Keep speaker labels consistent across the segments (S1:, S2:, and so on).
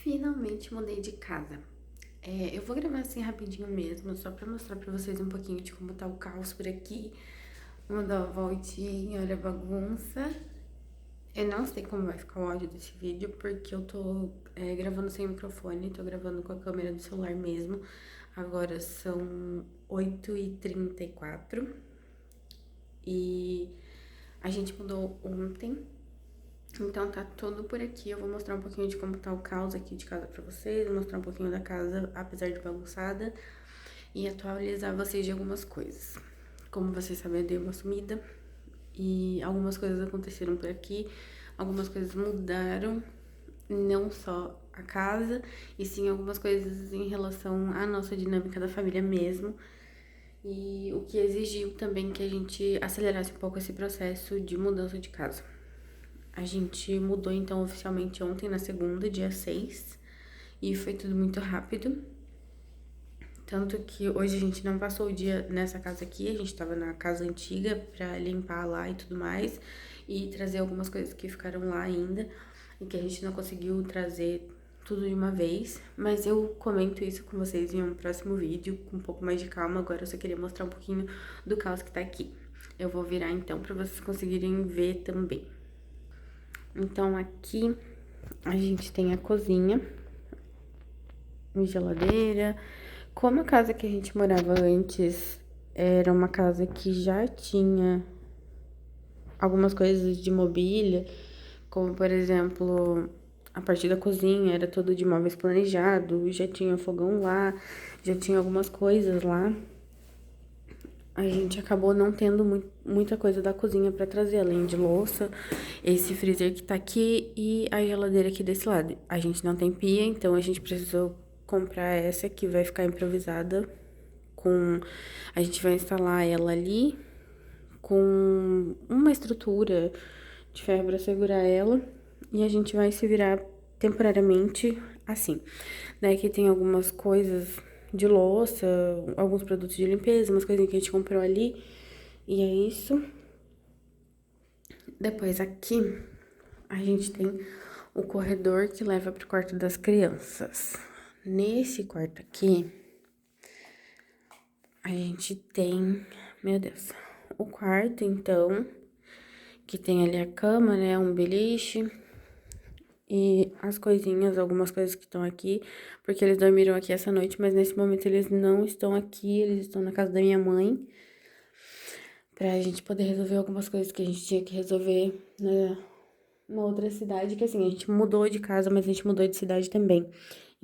S1: Finalmente mudei de casa. Eu vou gravar assim rapidinho mesmo, só pra mostrar pra vocês um pouquinho de como tá o caos por aqui. Vou dar uma voltinha, olha a bagunça. Eu não sei como vai ficar o áudio desse vídeo, porque eu tô gravando sem microfone, tô gravando com a câmera do celular mesmo. Agora são 8h34 e a gente mudou ontem. Então tá tudo por aqui, eu vou mostrar um pouquinho de como tá o caos aqui de casa pra vocês, vou mostrar um pouquinho da casa, apesar de bagunçada, e atualizar vocês de algumas coisas. Como vocês sabem, eu dei uma sumida e algumas coisas aconteceram por aqui, algumas coisas mudaram, não só a casa, e sim algumas coisas em relação à nossa dinâmica da família mesmo, e o que exigiu também que a gente acelerasse um pouco esse processo de mudança de casa. A gente mudou então oficialmente ontem, na segunda, dia 6, e foi tudo muito rápido. Tanto que hoje a gente não passou o dia nessa casa aqui, a gente tava na casa antiga pra limpar lá e tudo mais, e trazer algumas coisas que ficaram lá ainda, e que a gente não conseguiu trazer tudo de uma vez, mas eu comento isso com vocês em um próximo vídeo, com um pouco mais de calma. Agora eu só queria mostrar um pouquinho do caos que tá aqui. Eu vou virar então pra vocês conseguirem ver também. Então aqui a gente tem a cozinha, geladeira. Como a casa que a gente morava antes era uma casa que já tinha algumas coisas de mobília, como por exemplo, a parte da cozinha era toda de móveis planejado, já tinha fogão lá, já tinha algumas coisas lá. A gente acabou não tendo muita coisa da cozinha pra trazer, além de louça, esse freezer que tá aqui e a geladeira aqui desse lado. A gente não tem pia, então a gente precisou comprar essa que vai ficar improvisada com... A gente vai instalar ela ali com uma estrutura de ferro pra segurar ela e a gente vai se virar temporariamente assim. Daí aqui tem algumas coisas de louça, alguns produtos de limpeza, umas coisinhas que a gente comprou ali. E é isso. Depois aqui a gente tem o corredor que leva pro quarto das crianças. Nesse quarto aqui, a gente tem, meu Deus, o quarto então, que tem ali a cama, né, um beliche e as coisinhas, algumas coisas que estão aqui, porque eles dormiram aqui essa noite, mas nesse momento eles não estão aqui, eles estão na casa da minha mãe, pra gente poder resolver algumas coisas que a gente tinha que resolver na outra cidade, que assim, a gente mudou de casa, mas a gente mudou de cidade também.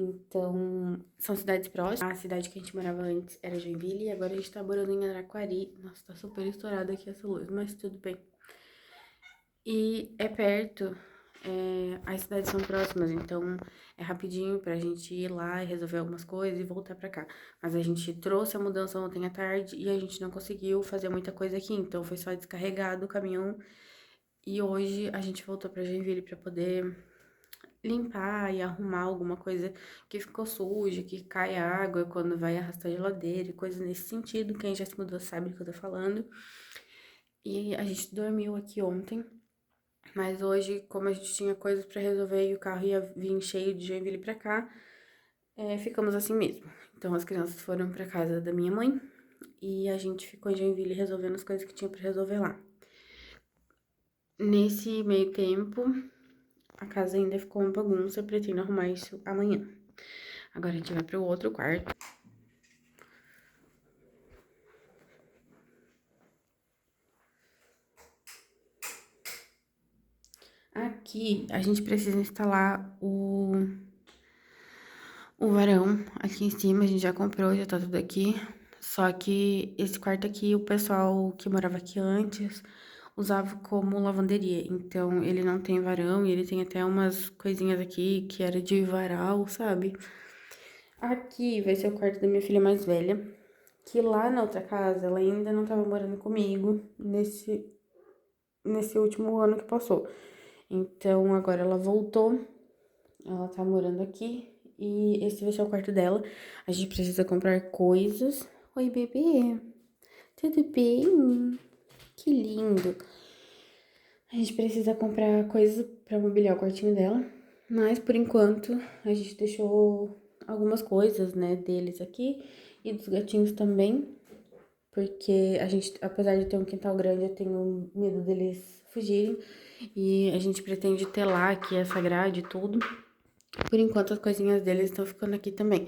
S1: Então, são cidades próximas. A cidade que a gente morava antes era Joinville e agora a gente tá morando em Araquari. Nossa, tá super estourada aqui essa luz, mas tudo bem. E é perto, as cidades são próximas, então é rapidinho pra gente ir lá e resolver algumas coisas e voltar pra cá. Mas a gente trouxe a mudança ontem à tarde e a gente não conseguiu fazer muita coisa aqui, então foi só descarregado o caminhão. E hoje a gente voltou pra Joinville pra poder limpar e arrumar alguma coisa que ficou suja, que cai água quando vai arrastar a geladeira e coisas nesse sentido. Quem já se mudou sabe do que eu tô falando. E a gente dormiu aqui ontem. Mas hoje, como a gente tinha coisas pra resolver e o carro ia vir cheio de Joinville pra cá, ficamos assim mesmo. Então as crianças foram pra casa da minha mãe e a gente ficou em Joinville resolvendo as coisas que tinha pra resolver lá. Nesse meio tempo, a casa ainda ficou uma bagunça, eu pretendo arrumar isso amanhã. Agora a gente vai pro outro quarto. Aqui a gente precisa instalar o varão aqui em cima, a gente já comprou, já tá tudo aqui. Só que esse quarto aqui, o pessoal que morava aqui antes usava como lavanderia. Então, ele não tem varão e ele tem até umas coisinhas aqui que era de varal, sabe? Aqui vai ser o quarto da minha filha mais velha, que lá na outra casa ela ainda não tava morando comigo nesse último ano que passou. Então, agora ela voltou, ela tá morando aqui e esse vai ser o quarto dela. A gente precisa comprar coisas. Oi, bebê. Tudo bem? Que lindo. A gente precisa comprar coisas pra mobiliar o quartinho dela. Mas, por enquanto, a gente deixou algumas coisas, né, deles aqui e dos gatinhos também. Porque a gente, apesar de ter um quintal grande, eu tenho medo deles fugirem. E a gente pretende telar aqui essa grade e tudo. Por enquanto, as coisinhas deles estão ficando aqui também.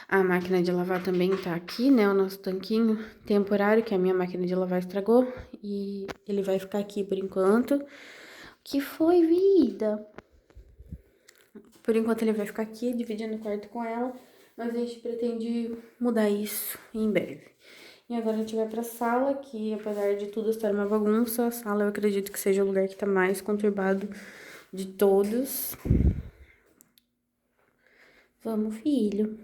S1: A máquina de lavar também tá aqui, né? O nosso tanquinho temporário, que a minha máquina de lavar estragou. E ele vai ficar aqui por enquanto. Que foi, vida? Por enquanto, ele vai ficar aqui, dividindo o quarto com ela. Mas a gente pretende mudar isso em breve. E agora a gente vai pra sala, que apesar de tudo estar uma bagunça, a sala eu acredito que seja o lugar que tá mais conturbado de todos. Vamos, filho.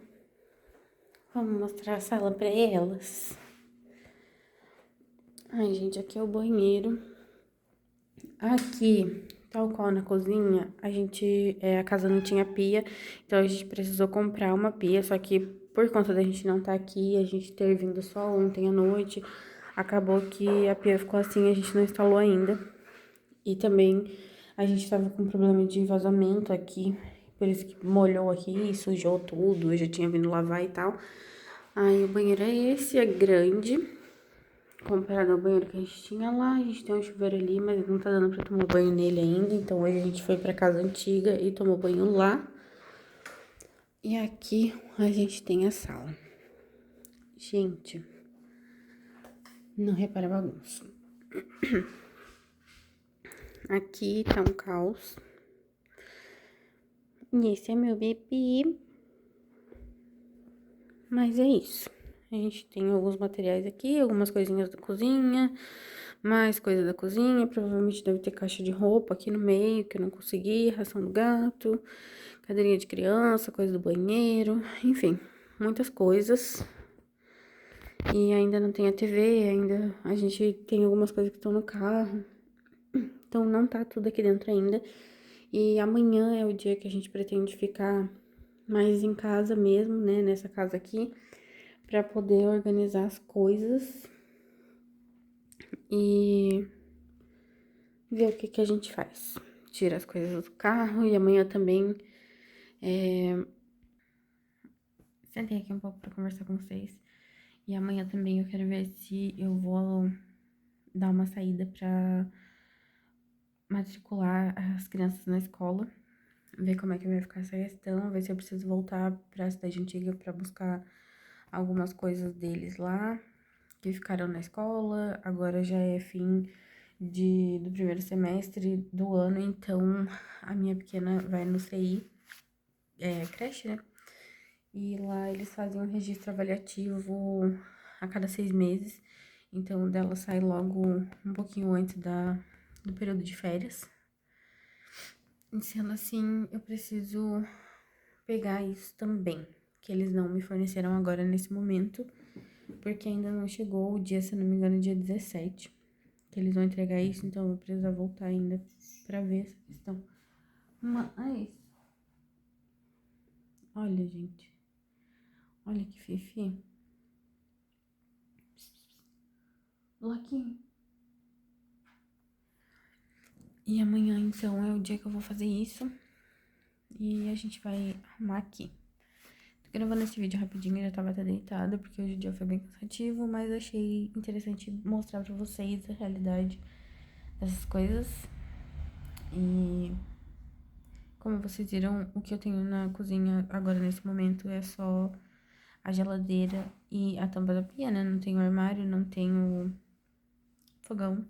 S1: Vamos mostrar a sala pra elas. Ai, gente, aqui é o banheiro. Aqui, tal qual na cozinha, a casa não tinha pia, então a gente precisou comprar uma pia, só que por conta da gente não estar aqui, a gente ter vindo só ontem à noite, acabou que a pia ficou assim, a gente não instalou ainda. E também a gente tava com problema de vazamento aqui, por isso que molhou aqui, sujou tudo, eu já tinha vindo lavar e tal. Aí o banheiro é esse, é grande, comparado ao banheiro que a gente tinha lá. A gente tem um chuveiro ali, mas não tá dando pra tomar banho nele ainda, então hoje a gente foi pra casa antiga e tomou banho lá. E aqui a gente tem a sala. Gente, não repara a bagunça. Aqui tá um caos. E esse é meu bebê. Mas é isso. A gente tem alguns materiais aqui, algumas coisinhas da cozinha, mais coisa da cozinha. Provavelmente deve ter caixa de roupa aqui no meio, que eu não consegui, ração do gato, cadeirinha de criança, coisa do banheiro, enfim, muitas coisas. E ainda não tem a TV, ainda a gente tem algumas coisas que estão no carro. Então não tá tudo aqui dentro ainda. E amanhã é o dia que a gente pretende ficar mais em casa mesmo, né, nessa casa aqui, pra poder organizar as coisas e ver o que que a gente faz. Tira as coisas do carro e amanhã também. Sentei aqui um pouco pra conversar com vocês. E amanhã também eu quero ver se eu vou dar uma saída pra matricular as crianças na escola. Ver como é que vai ficar essa questão. Ver se eu preciso voltar pra cidade antiga pra buscar algumas coisas deles lá, que ficaram na escola. Agora já é fim do primeiro semestre do ano, então a minha pequena vai no CI, creche, né? E lá eles fazem um registro avaliativo a cada 6 meses, então o dela sai logo um pouquinho antes do período de férias. E sendo assim, eu preciso pegar isso também, que eles não me forneceram agora nesse momento, porque ainda não chegou o dia, se não me engano, dia 17, que eles vão entregar isso, então eu vou precisar voltar ainda pra ver essa questão. Mas, olha, gente, olha que fifi. Lucky. E amanhã, então, é o dia que eu vou fazer isso. E a gente vai arrumar aqui. Tô gravando esse vídeo rapidinho, eu já tava até deitada, porque hoje o dia foi bem cansativo, mas achei interessante mostrar pra vocês a realidade dessas coisas. E como vocês viram, o que eu tenho na cozinha agora nesse momento é só a geladeira e a tampa da pia, né? Não tenho armário, não tenho fogão.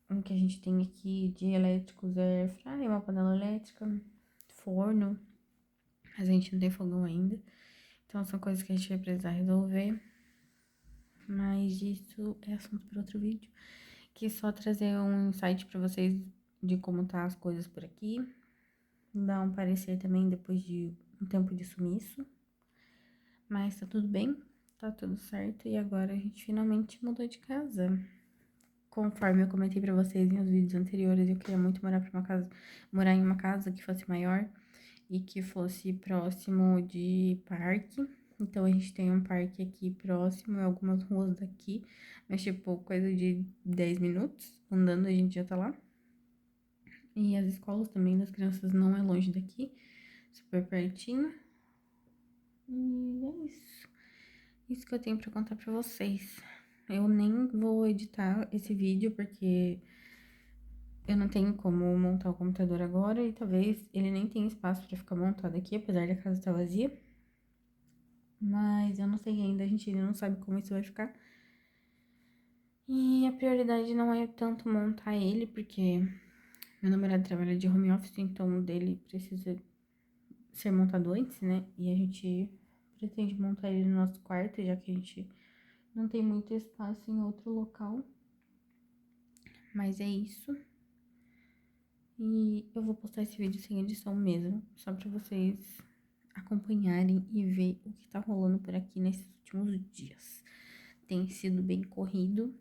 S1: O que a gente tem aqui de elétricos é airfryer, uma panela elétrica, forno, mas a gente não tem fogão ainda. Então são coisas que a gente vai precisar resolver. Mas isso é assunto para outro vídeo. Quis só trazer um insight pra vocês de como tá as coisas por aqui. Dar um parecer também depois de um tempo de sumiço. Mas tá tudo bem, tá tudo certo. E agora a gente finalmente mudou de casa. Conforme eu comentei pra vocês em os vídeos anteriores, eu queria muito morar em uma casa que fosse maior e que fosse próximo de parque. Então a gente tem um parque aqui próximo, em algumas ruas daqui, mas tipo, coisa de 10 minutos andando a gente já tá lá. E as escolas também das crianças não é longe daqui, super pertinho. E é isso. Isso que eu tenho pra contar pra vocês. Eu nem vou editar esse vídeo porque eu não tenho como montar o computador agora e talvez ele nem tenha espaço pra ficar montado aqui, apesar da casa estar vazia. Mas eu não sei ainda, a gente ainda não sabe como isso vai ficar. E a prioridade não é tanto montar ele, porque meu namorado trabalha de home office, então o dele precisa ser montado antes, né? E a gente pretende montar ele no nosso quarto, já que a gente não tem muito espaço em outro local. Mas é isso. E eu vou postar esse vídeo sem edição mesmo, só pra vocês acompanharem e ver o que tá rolando por aqui nesses últimos dias. Tem sido bem corrido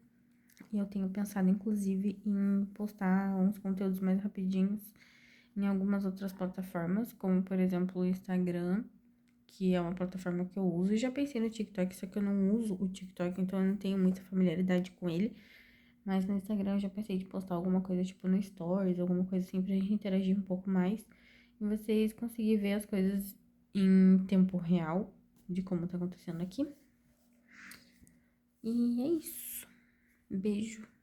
S1: e eu tenho pensado, inclusive, em postar uns conteúdos mais rapidinhos em algumas outras plataformas, como, por exemplo, o Instagram, que é uma plataforma que eu uso. E já pensei no TikTok, só que eu não uso o TikTok, então eu não tenho muita familiaridade com ele. Mas no Instagram eu já pensei de postar alguma coisa, tipo, no Stories, alguma coisa assim, pra gente interagir um pouco mais. E vocês conseguirem ver as coisas em tempo real, de como tá acontecendo aqui. E é isso. Beijo.